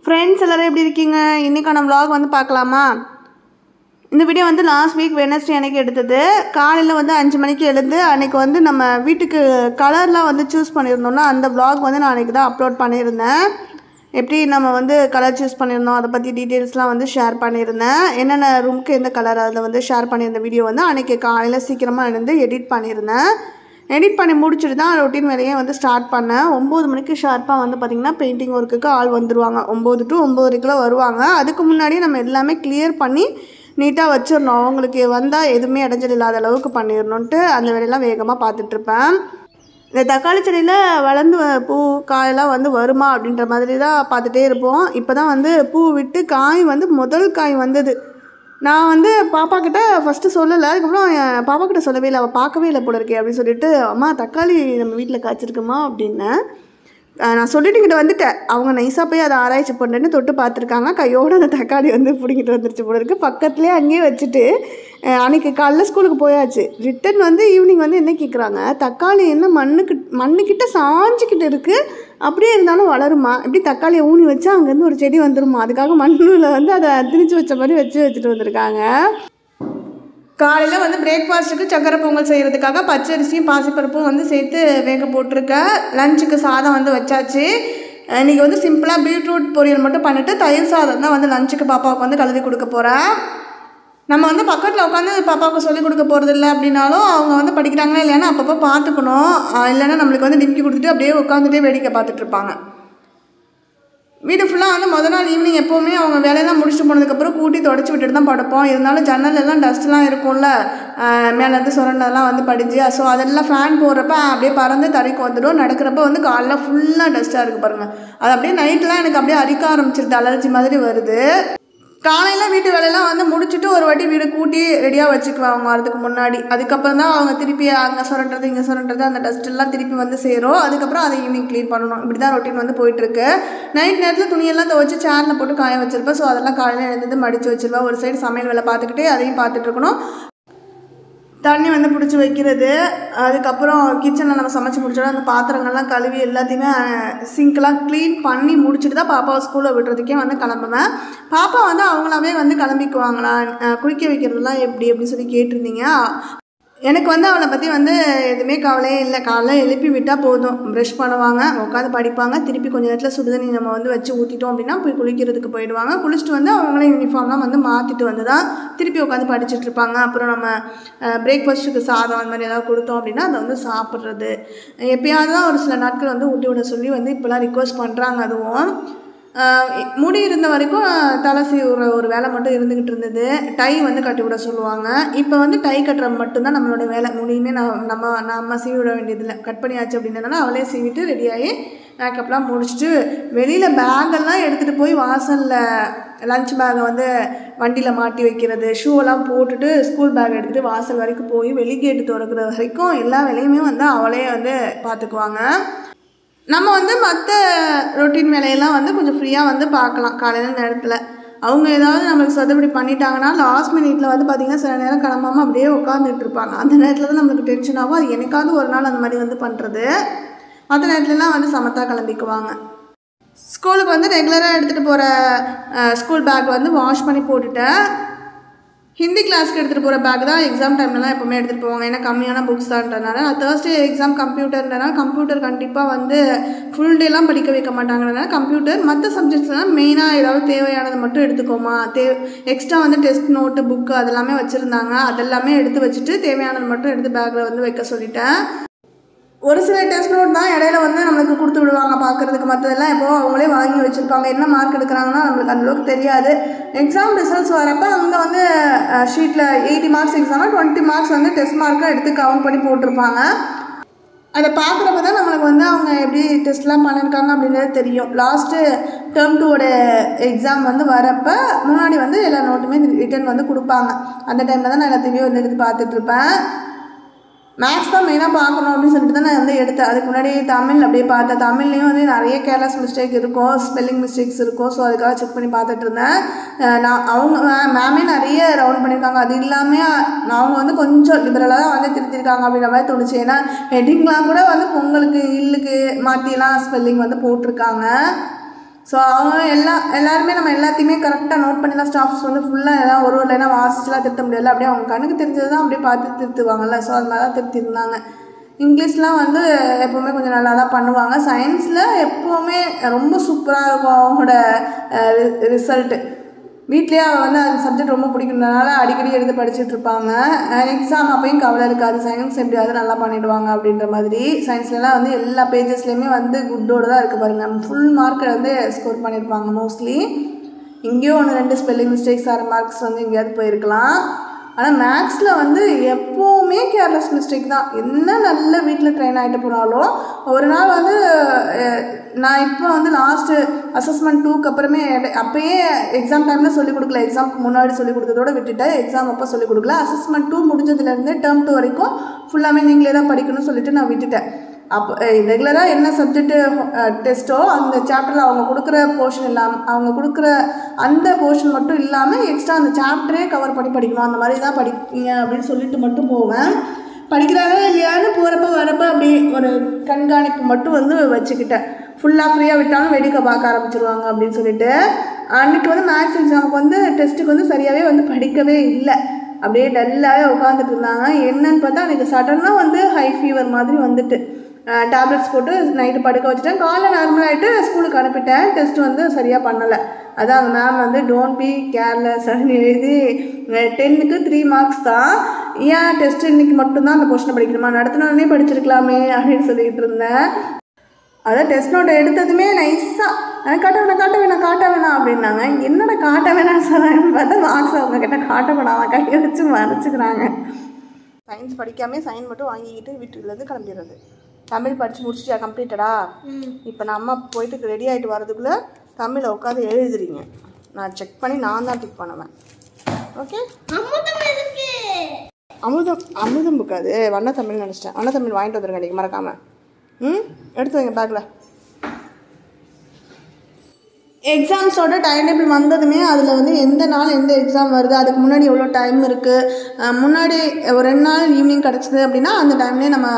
Friends எல்லோரும் எப்படி இருக்கீங்க? இன்றைக்கான vlog வந்து பார்க்கலாமா? இந்த வீடியோ வந்து லாஸ்ட் வீக் வெட்னஸ்டே அன்றைக்கி எடுத்தது. காலையில் வந்து 5 மணிக்கு எழுந்து அன்றைக்கி வந்து நம்ம வீட்டுக்கு கலர்லாம் வந்து சூஸ் பண்ணியிருந்தோம்னா அந்த vlog வந்து நான் அன்றைக்கி தான் அப்லோட் பண்ணியிருந்தேன். எப்படி நம்ம வந்து கலர் சூஸ் பண்ணியிருந்தோம் அதை பற்றி டீட்டெயில்ஸ்லாம் வந்து ஷேர் பண்ணியிருந்தேன். என்னென்ன ரூமுக்கு எந்த கலர் அதில் வந்து ஷேர் பண்ணியிருந்த வீடியோ வந்து அன்றைக்கி காலையில் சீக்கிரமாக எழுந்து எடிட் பண்ணியிருந்தேன். எடிட் பண்ணி முடிச்சுட்டு தான் ரொட்டீன் வேலையே வந்து ஸ்டார்ட் பண்ணேன். 9 மணிக்கு ஷார்ப்பாக வந்து பார்த்திங்கன்னா பெயிண்டிங் ஒர்க்குக்கு ஆள் வந்துடுவாங்க. 9 to 9:30 வருவாங்க. அதுக்கு முன்னாடி நம்ம எல்லாமே கிளியர் பண்ணி நீட்டாக வச்சிடணும். அவங்களுக்கு வந்தால் எதுவுமே இடைஞ்சல் இல்லாத அளவுக்கு பண்ணிடணுன்ட்டு அந்த வேலையெல்லாம் வேகமாக பார்த்துட்ருப்பேன். இந்த தக்காளி செடியில் வளர்ந்து பூ காயெல்லாம் வந்து வருமா அப்படின்ற மாதிரி தான் பார்த்துட்டே இருப்போம். இப்போ தான் வந்து பூ விட்டு காய் வந்து முதல் காய் வந்தது. நான் வந்து பாப்பா கிட்ட ஃபஸ்ட்டு சொல்லலை. அதுக்கப்புறம் பாப்பா கிட்ட சொல்லவே இல்லை. அவள் பார்க்கவே இல்லை போல இருக்கே அப்படின்னு சொல்லிட்டு, அம்மா தக்காளி நம்ம வீட்டில் காய்ச்சிருக்குமா அப்படின்னேன். நான் சொல்லிட்டு கிட்ட வந்துட்டேன். அவங்க நைஸாக போய் அதை ஆராய்ச்சி பண்ணுறேன்னு தொட்டு பார்த்துருக்காங்க. கையோடு அந்த தக்காளி வந்து பிடிங்கிட்டு வந்துருச்சு போல இருக்குது. பக்கத்துலேயே அங்கேயே வச்சுட்டு அன்றைக்கி காலைல ஸ்கூலுக்கு போயாச்சு. ரிட்டன் வந்து ஈவினிங் வந்து என்ன கேட்குறாங்க, தக்காளி என்ன மண்ணுக்கிட்ட சாஞ்சிக்கிட்டு இருக்குது, அப்படியே இருந்தாலும் வளருமா, எப்படி தக்காளியை ஊனி வச்சா அங்கேருந்து ஒரு செடி வந்துடுமா, அதுக்காக மண்ணில் வந்து அதை திணிச்சு வச்ச மாதிரி வச்சுட்டு வந்திருக்காங்க. காலையில் வந்து பிரேக்ஃபாஸ்ட்டுக்கு சக்கரை பொங்கல் செய்கிறதுக்காக பச்சரிசியும் பாசிப்பருப்பும் வந்து சேர்த்து வேக போட்டிருக்கேன். லஞ்சுக்கு சாதம் வந்து வச்சாச்சு. இன்றைக்கி வந்து சிம்பிளாக பீட்ரூட் பொரியல் மட்டும் பண்ணிவிட்டு தயிர் சாதம் தான் வந்து லஞ்சுக்கு பாப்பாவுக்கு வந்து கலந்து கொடுக்க போகிறேன். நம்ம வந்து பக்கத்தில் உட்காந்து பாப்பாவுக்கு சொல்லிக் கொடுக்க போகிறது இல்லை அப்படின்னாலும் அவங்க வந்து படிக்கிறாங்களா இல்லைன்னா அப்பப்போ பார்த்துக்கணும். இல்லைன்னா நம்மளுக்கு வந்து டிம்கி கொடுத்துட்டு அப்படியே உட்காந்துட்டே வேடிக்கை பார்த்துட்ருப்பாங்க. வீடு ஃபுல்லாக வந்து மொதல் நாள் ஈவினிங் எப்போவுமே அவங்க வேலையெல்லாம் முடிச்சுட்டு போனதுக்கப்புறம் கூட்டி தொடச்சி விட்டுட்டு தான் படுப்போம். இருந்தாலும் ஜன்னலெல்லாம் டஸ்ட்லாம் இருக்கும்ல, மேலேருந்து சுரண்டெல்லாம் வந்து படிஞ்சு, ஸோ அதெல்லாம் ஃபேன் போடுறப்ப அப்படியே பறந்து தரைக்கு வந்துடும். நடக்கிறப்ப வந்து காலைல ஃபுல்லாக டஸ்ட்டாக இருக்குது பாருங்கள். அது அப்படியே நைட்லாம் எனக்கு அப்படியே அரிக்க ஆரம்பிச்சிருது, அலர்ஜி மாதிரி வருது. காலையில் வீட்டு வேலையெல்லாம் வந்து முடிச்சுட்டு ஒரு வாட்டி வீடு கூட்டி ரெடியாக வச்சுக்குவேன் அவங்க வரதுக்கு முன்னாடி. அதுக்கப்புறம் தான் அவங்க திருப்பி அங்கே சுரண்டுறது இங்கே சுரண்டுறது அந்த டஸ்ட்டெல்லாம் திருப்பி வந்து சேரும். அதுக்கப்புறம் அதை ஈவினிங் க்ளீன் பண்ணணும். இப்படி தான் ரொட்டீன் வந்து போயிட்டுருக்கு. நைட் நேரத்தில் துணியெல்லாம் துவைச்சி சேரில் போட்டு காய வச்சிருப்பேன். ஸோ அதெல்லாம் காலையில் எழுந்து மடித்து வச்சுருவேன். ஒரு சைடு சமையல் வேலை பார்த்துக்கிட்டே அதையும் பார்த்துட்ருக்கணும். தண்ணி வந்து பிடிச்சி வைக்கிறது, அதுக்கப்புறம் கிச்சனில் நம்ம சமைச்சி முடிச்சோன்னா அந்த பாத்திரங்கள்லாம் கழுவி எல்லாத்தையுமே சிங்க்கெலாம் க்ளீன் பண்ணி முடிச்சுட்டு தான் பாப்பாவை ஸ்கூலில் விடுறதுக்கே வந்து கிளம்புவேன். பாப்பா வந்து அவங்களாவே வந்து கிளம்பிக்குவாங்களா, குளிக்க வைக்கிறதுலாம் எப்படி அப்படின்னு சொல்லி கேட்டிருந்தீங்க. எனக்கு வந்து அவளை பற்றி வந்து எதுவுமே கவலையே இல்லை. காலைல எழுப்பி விட்டால் போதும், ப்ரஷ் பண்ணுவாங்க, உட்காந்து படிப்பாங்க. திருப்பி கொஞ்சம் நேரத்தில் சுடுதண்ணி நம்ம வந்து வச்சு ஊற்றிட்டோம் அப்படின்னா போய் குளிக்கிறதுக்கு போயிடுவாங்க. குளிச்சுட்டு வந்து அவங்களே யூனிஃபார்ம்லாம் வந்து மாற்றிட்டு வந்து தான் திருப்பி உட்காந்து படிச்சுட்ருப்பாங்க. அப்புறம் நம்ம பிரேக்ஃபாஸ்ட்டுக்கு சாதம் அந்த மாதிரி ஏதாவது கொடுத்தோம் அப்படின்னா அதை வந்து சாப்பிட்றது. எப்போயாவது தான் ஒரு சில நாட்கள் வந்து ஊட்டி விட சொல்லி வந்து இப்போலாம் ரிக்வஸ்ட் பண்ணுறாங்க. அதுவும் முடி இருந்த வரைக்கும் தலை சீவுற ஒரு வேலை மட்டும் இருந்துக்கிட்டு இருந்தது. டை வந்து கட்டி விட சொல்லுவாங்க. இப்போ வந்து டை கட்டுறது மட்டும்தான் நம்மளோட வேலை. முடியுமே நம்ம சீவி விட வேண்டியதில்லை. கட் பண்ணியாச்சு அப்படின்றதுனால அவளே சீவிட்டு ரெடியாகி மேக்கப்லாம் முடிச்சுட்டு வெளியில் பேக்கெல்லாம் எடுத்துகிட்டு போய் வாசலில் லஞ்ச் பேக்கை வந்து வண்டியில் மாட்டி வைக்கிறது, ஷூவெல்லாம் போட்டுட்டு ஸ்கூல் பேக் எடுத்துகிட்டு வாசல் வரைக்கும் போய் வெளிக்கேட்டு திறக்கிற வரைக்கும் எல்லா வேலையுமே வந்து அவளே வந்து பார்த்துக்குவாங்க. நம்ம வந்து மற்ற ரொட்டீன் வேலையெல்லாம் வந்து கொஞ்சம் ஃப்ரீயாக வந்து பார்க்கலாம் காலையில் நேரத்தில். அவங்க ஏதாவது நம்மளுக்கு சொதப்படி பண்ணிட்டாங்கன்னா லாஸ்ட் மினிட்ல வந்து பார்த்திங்கன்னா சில நேரம் கிளம்பாமல் அப்படியே உட்காந்துட்டு இருப்பாங்க. அந்த நேரத்தில் தான் நம்மளுக்கு டென்ஷன் ஆகும். அது எனக்காவது ஒரு நாள் அந்த மாதிரி வந்து பண்ணுறது. மற்ற நேரத்துலலாம் வந்து சமத்தா கிளம்பிக்குவாங்க. ஸ்கூலுக்கு வந்து ரெகுலராக எடுத்துகிட்டு போகிற ஸ்கூல் பேக் வந்து வாஷ் பண்ணி போட்டுட்டேன். ஹிந்தி கிளாஸ்க்கு எடுத்துகிட்டு போகிற பேக் தான் எக்ஸாம் டைம்லலாம் எப்போவுமே எடுத்துகிட்டு போவாங்க. ஏன்னா கம்மியான புக்ஸ் தான்றதுனால. நான் தேர்ஸ்டே எக்ஸாம் கம்ப்யூட்டர்ன்றனால கம்ப்யூட்டர் கண்டிப்பாக வந்து ஃபுல் டேலாம் படிக்க வைக்க மாட்டாங்கிறதுனால கம்ப்யூட்டர், மற்ற சப்ஜெக்ட்ஸ்லாம் மெயினாக ஏதாவது தேவையானது மட்டும் எடுத்துக்கோமா, எக்ஸ்ட்ரா வந்து டெஸ்ட் நோட்டு புக்கு அதெல்லாமே வச்சுருந்தாங்க. அதெல்லாமே எடுத்து வச்சுட்டு தேவையானது மட்டும் எடுத்து பேக்கில் வந்து வைக்க சொல்லிட்டேன். ஒரு சில டெஸ்ட் நோட் தான் இடையில வந்து நம்மளுக்கு கொடுத்து விடுவாங்க பார்க்குறதுக்கு. மற்றதெல்லாம் எப்போ அவங்களே வாங்கி வச்சுருப்பாங்க. என்ன மார்க் எடுக்கிறாங்கன்னா நம்மளுக்கு அந்தளவுக்கு தெரியாது. எக்ஸாம் ரிசல்ட்ஸ் வரப்போ அங்கே வந்து ஷீட்டில் 80 மார்க்ஸ் எக்ஸாம்னா 20 மார்க்ஸ் வந்து டெஸ்ட் மார்க்காக எடுத்து கவுண்ட் பண்ணி போட்டிருப்பாங்க. அதை பார்க்குறப்ப தான் நம்மளுக்கு வந்து அவங்க எப்படி டெஸ்ட்லாம் பண்ணியிருக்காங்க அப்படின்றது தெரியும். லாஸ்ட்டு டேர்ம் 2ஓட எக்ஸாம் வந்து வரப்போ முன்னாடி வந்து எல்லா நோட்டுமே ரிட்டன் வந்து கொடுப்பாங்க. அந்த டைமில் தான் நான் எல்லாத்தையுமே வந்து எடுத்து பார்த்துட்ருப்பேன். மேக்ஸ் தான் மெயினாக பார்க்கணும் அப்படின்னு சொல்லிட்டு தான் நான் வந்து எடுத்தேன். அதுக்கு முன்னாடி தமிழ் அப்படியே பார்த்தேன். தமிழ்லேயும் வந்து நிறைய கேர்லெஸ் மிஸ்டேக் இருக்கும், ஸ்பெல்லிங் மிஸ்டேக்ஸ் இருக்கும். ஸோ அதுக்காக செக் பண்ணி பார்த்துட்டு இருந்தேன். அவங்க மேமே நிறைய ரவுண்ட் பண்ணியிருக்காங்க. அது இல்லாமல் அவங்க வந்து கொஞ்சம் லிபரலாக தான் வந்து திருத்திருக்காங்க அப்படின்ற மாதிரி தோணுச்சு. ஏன்னா ஹெட்டிங்லாம் கூட வந்து பொங்கலுக்கு இல்லுக்கு மாற்றிலாம் ஸ்பெல்லிங் வந்து போட்டிருக்காங்க. ஸோ அவங்க எல்லாருமே நம்ம எல்லாத்தையுமே கரெக்டாக நோட் பண்ணி தான் ஸ்டாஃப்ஸ் வந்து ஃபுல்லாக எல்லாம் ஒரு லைனாக வாசிச்சுலாம் திருத்த முடியல, அப்படியே அவங்க கண்ணுக்கு தெரிஞ்சது தான் அப்படியே பார்த்து திருத்துவாங்கல்ல. ஸோ அது மாதிரி தான் திருத்திருந்தாங்க. இங்கிலீஷ்லாம் வந்து எப்போவுமே கொஞ்சம் நல்லா தான் பண்ணுவாங்க. சயின்ஸில் எப்போவுமே ரொம்ப சூப்பராக இருக்கும் அவங்களோட ரிசல்ட்டு. வீட்லேயே வந்து அந்த சப்ஜெக்ட் ரொம்ப பிடிக்கிறதுனால அடிக்கடி எடுத்து படிச்சுட்டு இருப்பாங்க. எக்ஸாம் அப்பையும் கவலை இருக்காது, சயின்ஸ் எப்படியாவது நல்லா பண்ணிவிடுவாங்க அப்படின்ற மாதிரி. சயின்ஸ்லாம் வந்து எல்லா பேஜஸ்லேயுமே வந்து குட்டோடு தான் இருக்குது பாருங்கள். ஃபுல் மார்க்கை வந்து ஸ்கோர் பண்ணியிருப்பாங்க மோஸ்ட்லி. எங்கேயோ 1-2 ஸ்பெல்லிங் மிஸ்டேக்ஸ் 6 மார்க்ஸ் வந்து எங்கேயாவது போயிருக்கலாம். ஆனால் மேக்ஸில் வந்து எப்போவுமே கேர்லெஸ் மிஸ்டேக் தான். என்ன நல்ல வீட்டில் ட்ரெயின் ஆகிட்டு போனாலும் ஒரு நாள் வந்து நான் இப்போ வந்து லாஸ்ட்டு அசஸ்மெண்ட் 2க்கு அப்புறமே அப்போயே எக்ஸாம் டைமில் சொல்லிக் கொடுக்கல, எக்ஸாமுக்கு முன்னாடி சொல்லிக் கொடுத்ததோடு விட்டுட்டேன். எக்ஸாம் அப்போ சொல்லிக் கொடுக்கல. அசஸ்மெண்ட் 2 முடிஞ்சதுலேருந்து டேர்ம் 2 வரைக்கும் ஃபுல்லாமே நீங்களே தான் படிக்கணும்னு சொல்லிட்டு நான் விட்டுட்டேன். அப்போ ரெகுலராக என்ன சப்ஜெக்ட்டு டெஸ்ட்டோ அந்த சாப்டரில் அவங்க கொடுக்குற போர்ஷன் இல்லாமல் அவங்க கொடுக்குற அந்த போர்ஷன் மட்டும் இல்லாமல் எக்ஸ்ட்ரா அந்த சாப்டரே கவர் பண்ணி படிக்கணும், அந்த மாதிரி தான் படிப்பீங்க அப்படின்னு சொல்லிட்டு மட்டும் போவேன். படிக்கிறாங்களா இல்லையான்னு போகிறப்ப வரப்போ அப்படி ஒரு கண்காணிப்பு மட்டும் வந்து வச்சுக்கிட்டேன். ஃபுல்லாக ஃப்ரீயாக விட்டாலும் வேடிக்கை பார்க்க ஆரம்பிச்சிருவாங்க அப்படின்னு சொல்லிட்டு. அன்றைக்கி வந்து மேக்ஸ் எக்ஸாமுக்கு வந்து டெஸ்ட்டுக்கு வந்து சரியாகவே வந்து படிக்கவே இல்லை, அப்படியே டல்லாகவே உட்காந்துட்டு இருந்தாங்க. என்னன்னு பார்த்தா அன்றைக்கி சடனாக வந்து ஹை ஃபீவர் மாதிரி வந்துட்டு டேப்லெட்ஸ் போட்டு நைட்டு படுக்க வச்சுட்டேன். காலைல நார்மலாகிட்டு ஸ்கூலுக்கு அனுப்பிட்டேன். டெஸ்ட் வந்து சரியாக பண்ணலை. அதான் அந்த மேம் வந்து டோன்ட் பி கேர்லெஸ் அப்படின்னு எழுதி 10க்கு 3 மார்க்ஸ் தான். ஏன் டெஸ்ட்டு இன்றைக்கி மட்டும்தான் அந்த போர்ஷனை படிக்கணுமா, நடத்தினோடனே படிச்சிருக்கலாமே அப்படின்னு சொல்லிகிட்டு இருந்தேன். அதான் டெஸ்ட் நோட்டை எடுத்ததுமே நைஸாக காட்ட வேணாம் அப்படின்னாங்க. என்னோட காட்ட வேணாம்னு சொன்னாங்கன்னு பார்த்தா மார்க்ஸ் அவங்க கிட்ட காட்டப்படாமல் கையை வச்சு மறைச்சிக்கிறாங்க. சயின்ஸ் படிக்காமல் சைன் மட்டும் வாங்கிக்கிட்டு வீட்டுலேருந்து கிளம்பிடுறது. தமிழ் படித்து முடிச்சுட்டியா, கம்ப்ளீட்டடா? இப்போ நம்ம போயிட்டு ரெடி ஆகிட்டு வரதுக்குள்ளே தமிழை உட்காந்து எழுதுறீங்க. நான் செக் பண்ணி நான் தான் டிக் பண்ணுவேன். ஓகே. அமுதம் புக்காது வண்ண தமிழ் நினச்சிட்டேன். வண்ண தமிழ் வாங்கிட்டு வந்துருங்க நீங்கள் மறக்காமல். எடுத்து வைங்க பேக்கில். எக்ஸாம்ஸோட டைம் டேபிள் வந்ததுமே அதில் வந்து எந்த நாள் எந்த எக்ஸாம் வருது, அதுக்கு முன்னாடி எவ்வளோ டைம் இருக்குது, முன்னாடி ஒரு 2 நாள் ஈவினிங் கிடச்சிது அப்படின்னா அந்த டைம்லேயே நம்ம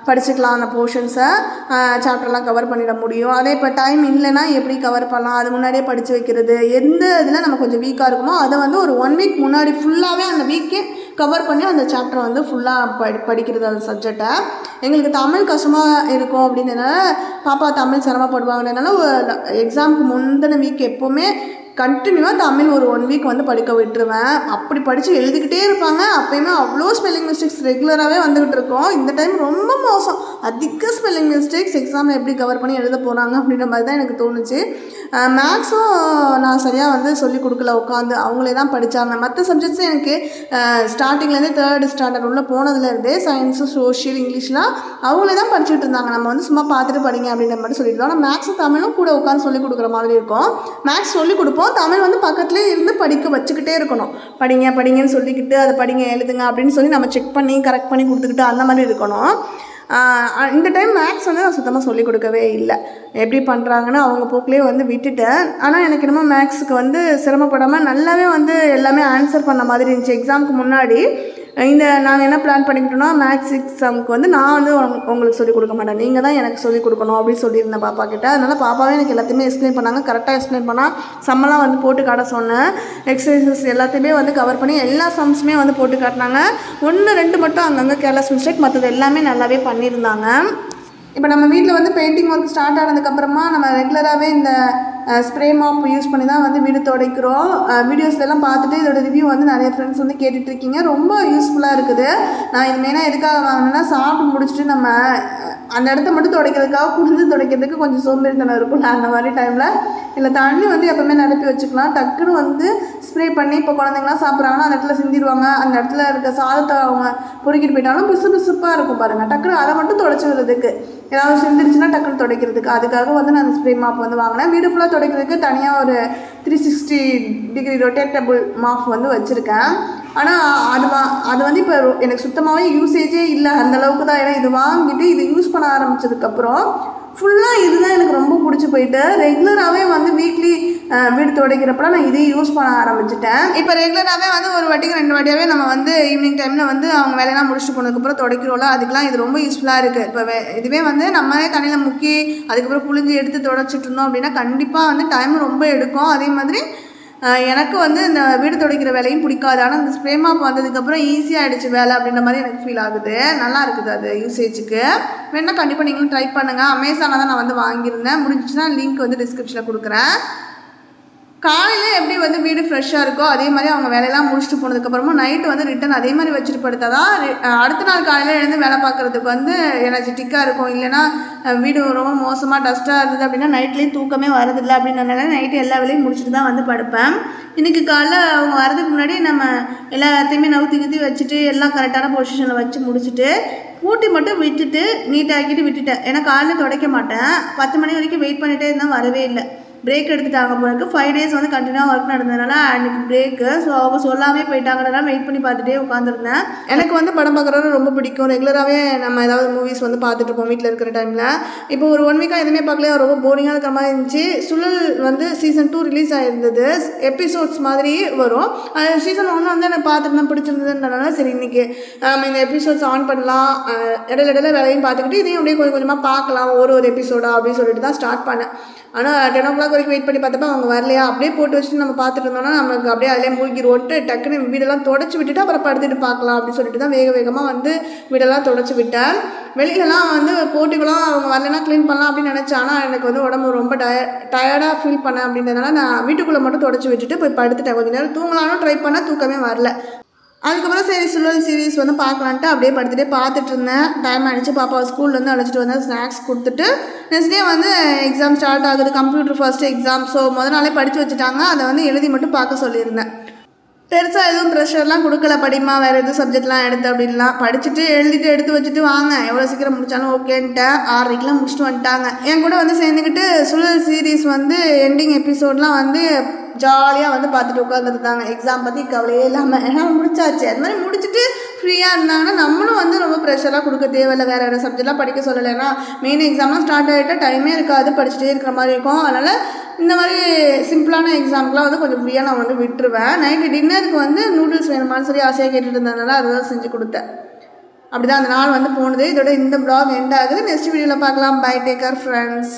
படிச்சுக்கலாம். அந்த போர்ஷன்ஸை சாப்டர்லாம் கவர் பண்ணிட முடியும். அதே இப்போ டைம் இல்லைன்னா எப்படி கவர் பண்ணலாம், அது முன்னாடியே படித்து வைக்கிறது. எந்த இதில் நம்ம கொஞ்சம் வீக்காக இருக்குமோ அதை வந்து ஒரு 1 வீக் முன்னாடி ஃபுல்லாகவே அந்த வீக்கே கவர் பண்ணி அந்த சாப்டரை வந்து ஃபுல்லாக படிக்கிறது அந்த சப்ஜெக்டை. எங்களுக்கு தமிழ் கஷ்டமாக இருக்கும் அப்படின்றதுனால பாப்பா தமிழ் சிரமப்படுவாங்கன்றதுனால எக்ஸாமுக்கு முந்தின வீக் எப்போவுமே கண்டினியூவாக தமிழ் ஒரு 1 வீக் வந்து படிக்க விட்டுருவேன். அப்படி படித்து எழுதிக்கிட்டே இருப்பாங்க. அப்போயுமே அவ்வளோ ஸ்பெல்லிங் மிஸ்டேக்ஸ் ரெகுலராகவே வந்துக்கிட்டு இருக்கோம். இந்த டைம் ரொம்ப மோசம், அதிக ஸ்பெல்லிங் மிஸ்டேக்ஸ். எக்ஸாமில் எப்படி கவர் பண்ணி எழுத போகிறாங்க அப்படின்ற மாதிரி தான் எனக்கு தோணுச்சு. மேக்ஸும் நான் சரியாக வந்து சொல்லிக் கொடுக்கல, உட்காந்து அவங்களே தான் படித்தாங்க. மற்ற சப்ஜெக்ட்ஸும் எனக்கு ஸ்டார்டிங்லேருந்தே 3rd ஸ்டாண்டர்ட் உள்ள போனதுலேருந்தே சயின்ஸு சோஷியல் இங்கிலீஷ்லாம் அவங்களே தான் படிச்சுட்டு இருந்தாங்க. நம்ம வந்து சும்மா பார்த்துட்டு படிங்க அப்படின்ற மாதிரி சொல்லிட்டு ஆனால் மேக்ஸும் தமிழும் கூட உட்காந்து சொல்லிக் கொடுக்குற மாதிரி இருக்கும். மேக்ஸ் சொல்லிக் கொடுப்போம், தமிழ் வந்து பக்கத்துலேயே இருந்து படிக்க வச்சுக்கிட்டே இருக்கணும். படிங்கன்னு சொல்லிக்கிட்டு அதை படிங்க எழுதுங்க அப்படின்னு சொல்லி நம்ம செக் பண்ணி கரெக்ட் பண்ணி கொடுத்துக்கிட்டு அந்த மாதிரி இருக்கணும். இந்த டைம் மேக்ஸ் வந்து நான் சுத்தமாக சொல்லிக் கொடுக்கவே இல்லை. எப்படி பண்ணுறாங்கன்னு அவங்க போக்கிலே வந்து விட்டுட்டேன். ஆனால் எனக்கு என்னமோ மேக்ஸுக்கு வந்து சிரமப்படாமல் நல்லாவே வந்து எல்லாமே ஆன்சர் பண்ண மாதிரி இருந்துச்சு. எக்ஸாமுக்கு முன்னாடி நாங்கள் என்ன பிளான் பண்ணிக்கிட்டோன்னா மேக்ஸ் எக்ஸாமுக்கு வந்து நான் வந்து உங்களுக்கு சொல்லிக் கொடுக்க மாட்டேன், நீங்கள் தான் எனக்கு சொல்லிக் கொடுக்கணும் அப்படின்னு சொல்லியிருந்தேன் பாப்பா கிட்ட. அதனால் பாப்பாவே எனக்கு எல்லாத்தையுமே எக்ஸ்பிளைன் பண்ணாங்க. கரெக்டாக எக்ஸ்பிளைன் பண்ணால் சம்மெல்லாம் வந்து போட்டு காட்ட சொன்னேன். எக்ஸசைசஸ் எல்லாத்தையுமே வந்து கவர் பண்ணி எல்லா சம்ஸுமே வந்து போட்டு காட்டினாங்க. 1-2 மட்டும் அங்கங்கே கேர்லெஸ் மிஸ்டேக், மற்றது எல்லாமே நல்லாவே பண்ணியிருந்தாங்க. இப்போ நம்ம வீட்டில் வந்து பெயிண்டிங் ஒர்க் ஸ்டார்ட் ஆனதுக்கப்புறமா நம்ம ரெகுலராகவே இந்த ஸ்ப்ரே மாப் யூஸ் பண்ணி தான் வந்து வீடு துடைக்கிறோம். வீடியோஸ்லாம் பார்த்துட்டு இதோட ரிவ்யூ வந்து நிறைய ஃப்ரெண்ட்ஸ் வந்து கேட்டுட்ருக்கீங்க. ரொம்ப யூஸ்ஃபுல்லாக இருக்குது. நான் இது மெயினாக எதுக்காக வாங்கினேன்னா, சாப்பிட்டு முடிச்சுட்டு நம்ம அந்த இடத்த மட்டும் துடைக்கிறதுக்காக குளிர்ந்து துடைக்கிறதுக்கு கொஞ்சம் சோம்பேறித்தனம் இருக்கும்ல, அந்த மாதிரி டைமில் இல்லை தண்ணி வந்து எப்போவுமே நிரப்பி வச்சுக்கலாம். டக்குன்னு வந்து ஸ்ப்ரே பண்ணி இப்போ குழந்தைங்களாம் சாப்பிட்றாங்கன்னா அந்த இடத்துல சிந்திடுவாங்க. அந்த இடத்துல இருக்க சாதத்தை அவங்க பொறுக்கிட்டு போயிட்டாலும் பிசுப்பாக இருக்கும் பாருங்கள். டக்குன்னு அதை மட்டும் துடைச்சி விடுறதுக்கு, ஏதாவது சிந்திருச்சுன்னா டக்குன்னு துடைக்கிறதுக்கு, அதுக்காக வந்து நான் ஸ்ப்ரே மாப் வந்து வாங்கினேன். வீடு ஃபுல்லாக துடைக்கிறதுக்கு தனியாக ஒரு 360 டிகிரி ரொட்டேட்டபிள் மாப் வந்து வச்சுருக்கேன். ஆனால் அது வந்து இப்போ எனக்கு சுத்தமாகவே யூசேஜே இல்லை, அந்தளவுக்கு தான். ஏன்னா இது வாங்கிட்டு இது யூஸ் பண்ண ஆரம்பித்ததுக்கப்புறம் ஃபுல்லாக இதுதான் எனக்கு ரொம்ப பிடிச்சி போயிட்டு ரெகுலராகவே வந்து வீக்லி வீடு துடைக்கிறப்பலாம் நான் இதே யூஸ் பண்ண ஆரம்பிச்சிட்டேன். இப்போ ரெகுலராகவே வந்து ஒரு வாட்டிக்கு 2 வாட்டியாகவே நம்ம வந்து ஈவினிங் டைமில் வந்து அவங்க வேலையெல்லாம் முடிச்சுட்டு போனதுக்கப்புறம் துடைக்கிறோம்ல, அதுக்கெலாம் இது ரொம்ப யூஸ்ஃபுல்லாக இருக்குது. இப்போ இதுவே வந்து நம்மளே தண்ணியில் முக்கி அதுக்கப்புறம் புழிஞ்சு எடுத்து துடைச்சிட்டு இருந்தோம் அப்படின்னா கண்டிப்பாக வந்து டைம் ரொம்ப எடுக்கும். அதே மாதிரி எனக்கு வந்து இந்த வீடு துடைக்கிற வேலையும் பிடிக்காது. ஆனால் இந்த ஸ்ப்ரே மாப் வந்ததுக்கப்புறம் ஈஸியாகிடுச்சு வேலை அப்படின்ற மாதிரி எனக்கு ஃபீல் ஆகுது. நல்லா இருக்குது அது யூசேஜுக்கு. வேணால் கண்டிப்பாக நீங்களும் ட்ரை பண்ணுங்கள். அமேசானில் தான் நான் வந்து வாங்கியிருந்தேன். முடிஞ்சிச்சுன்னா லிங்க் வந்து டிஸ்கிரிப்ஷனில் கொடுக்குறேன். காலையில் எப்படி வந்து வீடு ஃப்ரெஷ்ஷாக இருக்கோ அதே மாதிரி அவங்க வேலையெல்லாம் முடிச்சுட்டு போனதுக்கப்புறமா நைட்டு வந்து ரிட்டன் அதே மாதிரி வச்சுட்டு படுத்தா தான் அடுத்த நாள் காலையில் எழுந்து வேலை பார்க்குறதுக்கு வந்து எனர்ஜெட்டிக்காக இருக்கும். இல்லைனா வீடு ரொம்ப மோசமாக டஸ்ட்டாக இருந்தது அப்படின்னா நைட்லேயும் தூக்கமே வரதில்லை அப்படின்றனால நைட்டு எல்லா வேலையும் முடிச்சுட்டு தான் வந்து படுப்பேன். இன்றைக்கி காலைல அவங்க வரதுக்கு முன்னாடி நம்ம எல்லாத்தையுமே நவுத்தி வச்சுட்டு எல்லாம் கரெக்டான பொசிஷனில் வச்சு முடிச்சுட்டு கூட்டி மட்டும் விட்டுட்டு நீட்டாக்கிட்டு விட்டுட்டேன். ஏன்னா காலையில் துடைக்க மாட்டேன். 10 மணி வரைக்கும் வெயிட் பண்ணிகிட்டே இருந்தால் வரவே இல்லை. பிரேக் எடுத்துட்டாங்க போகிறதுக்கு 5 days வந்து கண்டினியூவாக ஒர்க் நடந்ததுனால அன்றைக்கி பிரேக்கு. ஸோ அவங்க சொல்லாமே போயிட்டாங்கனால வெயிட் பண்ணி பார்த்துட்டே உட்காந்துருந்தேன். எனக்கு வந்து படம் பார்க்குறது ரொம்ப பிடிக்கும். ரெகுலராகவே நம்ம ஏதாவது மூவிஸ் வந்து பார்த்துட்டு இருப்போம் வீட்டில் இருக்கிற டைமில். இப்போ ஒரு 1 வீக்காக எதுவுமே பார்க்கல, ரொம்ப போரிங்காக இருக்கிற மாதிரி இருந்துச்சு. சுழல் வந்து சீசன் 2 ரிலீஸ் ஆகிருந்தது. எபிசோட்ஸ் மாதிரி வரும். சீசன் 1 வந்து எனக்கு பார்த்துட்டு பிடிச்சிருந்ததுன்றனால சரி இன்றைக்கி நம்ம இந்த எபிசோட்ஸ் ஆன் பண்ணலாம், இடையில வேலையும் பார்த்துக்கிட்டு இதையும் அப்படியே கொஞ்சம் கொஞ்சமாக பார்க்கலாம் ஒரு எபிசோடா அப்படின்னு சொல்லிட்டு தான் ஸ்டார்ட் பண்ணேன். ஆனால் 10 o'clock வரைக்கும் வெயிட் பண்ணி பார்த்தப்ப அவங்க வரலையா, அப்படியே போட்டு வச்சுட்டு நம்ம பார்த்துட்டு இருந்தோம்னா நமக்கு அப்படியே அதிலே மூழ்கிடுவோன்ட்டு டக்குன்னு வீடெல்லாம் தொடச்சி விட்டுட்டு அப்புறம் படுத்துட்டு பார்க்கலாம் அப்படின்னு சொல்லிட்டு தான் வேகமாக வந்து வீடெல்லாம் தொடச்சி விட்டேன். வெளியிலலாம் வந்து போட்டிகளும் அவங்க வரலைன்னா க்ளீன் பண்ணலாம் அப்படின்னு நினச்சேன். ஆனால் எனக்கு வந்து உடம்பு ரொம்ப டயர்டாக ஃபீல் பண்ணேன் அப்படின்றதுனால நான் வீட்டுக்குள்ளே மட்டும் தொடச்சி விட்டுட்டு போய் படுத்துட்டேன். கொஞ்சம் நேரம் தூங்கலான்னு ட்ரை பண்ணால் தூக்கமே வரல. அதுக்கப்புறம் சரி சுழல் சீரீஸ் வந்து பார்க்கலான்ட்டு அப்படியே படுத்துகிட்டே பார்த்துட்டு இருந்தேன். டைம் ஆகிடுச்சு. பாப்பாவை ஸ்கூல்லேருந்து அழைச்சிட்டு வந்தேன். ஸ்நாக்ஸ் கொடுத்துட்டு நெக்ஸ்ட் டே வந்து எக்ஸாம் ஸ்டார்ட் ஆகுது. Computer first exam. ஸோ முதல் நாளே படித்து வச்சுட்டாங்க. அதை வந்து எழுதி மட்டும் பார்க்க சொல்லியிருந்தேன். பெருசாக எதுவும் ப்ரெஷர்லாம் கொடுக்கல, படிமா வேறு எதுவும் சப்ஜெக்ட்லாம் எடுத்து அப்படின்லாம் படிச்சுட்டு எழுதிட்டு எடுத்து வச்சுட்டு வாங்க எவ்வளோ சீக்கிரம் முடித்தாலும் ஓகேன்ட்டேன். 6:30 முடிச்சுட்டு வந்துட்டாங்க. என் கூட வந்து சேர்ந்துக்கிட்டு சுழல் சீரீஸ் வந்து எண்டிங் எபிசோட்லாம் வந்து ஜாலியாக வந்து பார்த்துட்டு உட்காந்துருந்தாங்க. எக்ஸாம் பற்றி கவலையே இல்லாமல் ஏன்னா முடிச்சாச்சு. அது மாதிரி முடிச்சுட்டு ஃப்ரீயாக இருந்தாங்கன்னா நம்மளும் வந்து ரொம்ப ப்ரெஷராக கொடுக்க தேவையில்லை. வேறு சப்ஜெக்ட்லாம் படிக்க சொல்லலைன்னா மெயின் எக்ஸாம்லாம் ஸ்டார்ட் ஆகிட்டால் டைமே இருக்காது, படிச்சுட்டே இருக்கிற மாதிரி இருக்கும். அதனால் இந்த மாதிரி சிம்பிளான எக்ஸாம்க்குலாம் வந்து கொஞ்சம் ஃப்ரீயாக நான் வந்து விட்டுருவேன். நைட்டு டின்னருக்கு வந்து நூடுல்ஸ் வேணுமான்னு சொல்லி ஆசையாக கேட்டுட்டு இருந்ததுனால அதை தான் செஞ்சு கொடுத்தேன். அப்படி தான் அந்த நாள் வந்து போனது. இதோட இந்த vlog எண்ட் ஆகுது. நெக்ஸ்ட் வீடியோவில் பார்க்கலாம். Bye, take care friends.